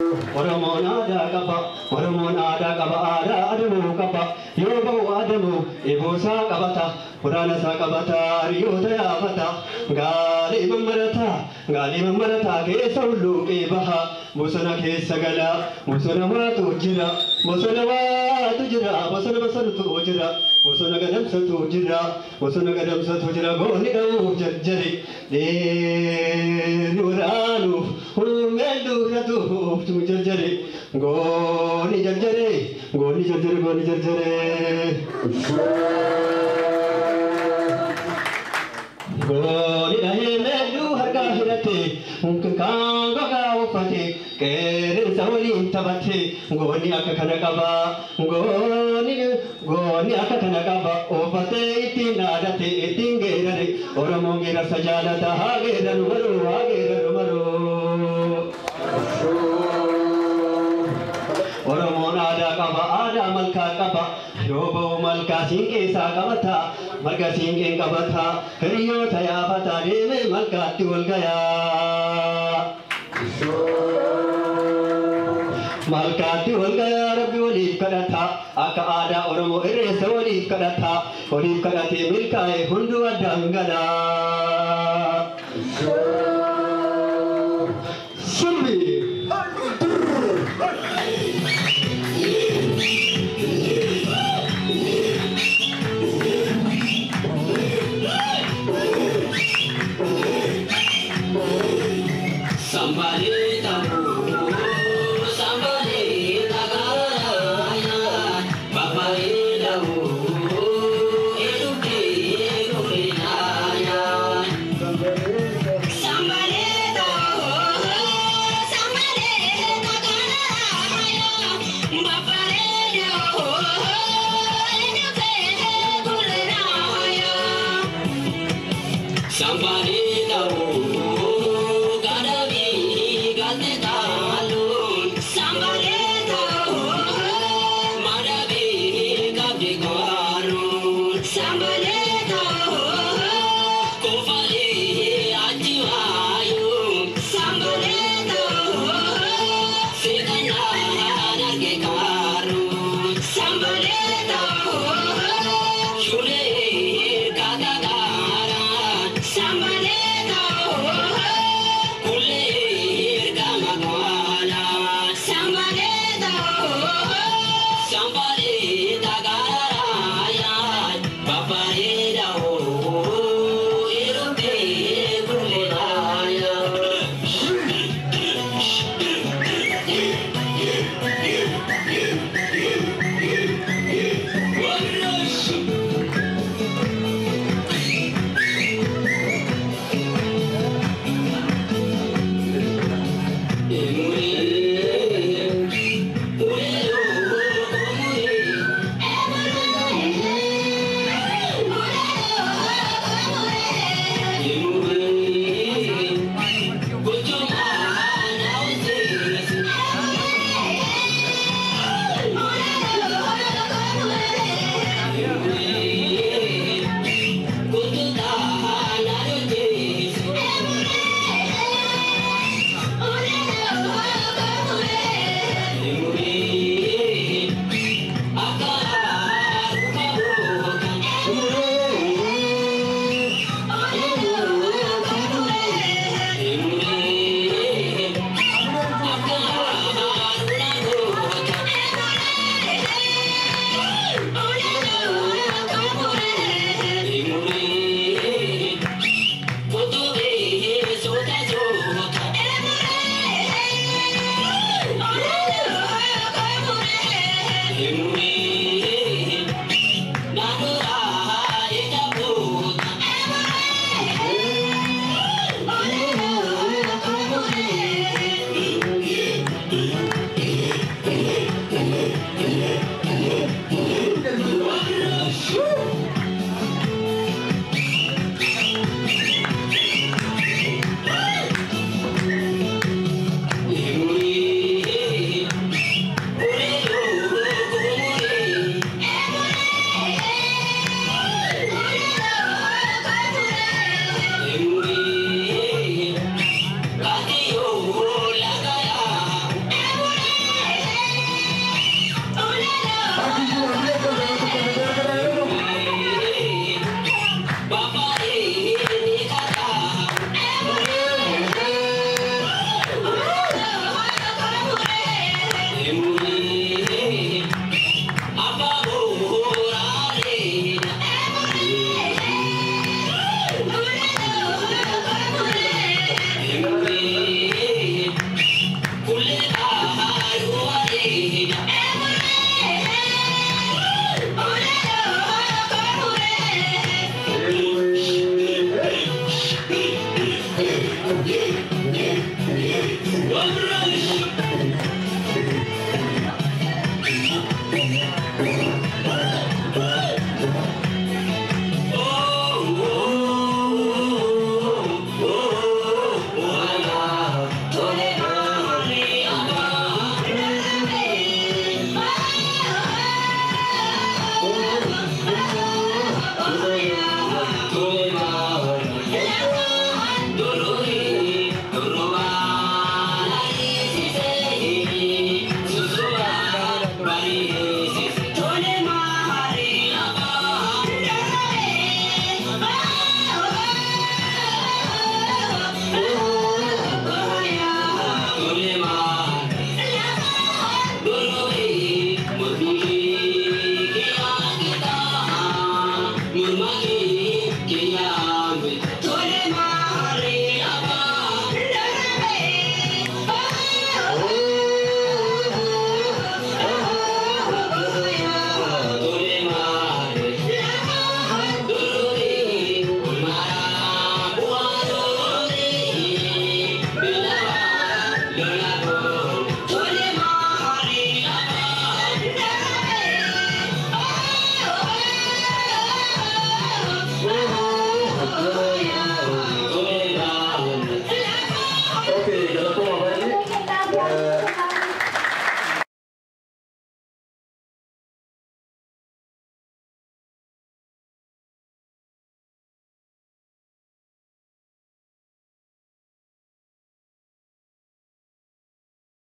Oromona da kapa, Oromona da kapa, ada adamu kapa, yobo adamu, ibusa kabata, Purana sakabata, Rio Dayavata, Gali Mamarata, Kesaulu, Ebaha, Musana Kesagala, Musana Tujira, Musana Tujira, Musana Basan Tujira, Musana Gadam Satujira, Musana Gadam Satujira, Bonito Jari, Nuranu, Umedu Ratu, Tujari, Goni Jari, Goni Jari, Goni Jari. Goni dahimedu harga hirate, mungkin kanggo kau pati, keren sawali tabati, goni akakana kaba, goni akakana kaba, opate itinadate itinggerare, oramongira sajala tahagera numaru. Oromona ada kaba, ada malka kaba, yobo malka singke sakabata, malka singke kabata, Rio Dayavata deme malka tiwal gaya. Malka tiwal gaya Rabbi walid kadata, aka ada Oromo irese walid kadate milka e hundu adangada. Sumbi. Yeah. Yeah.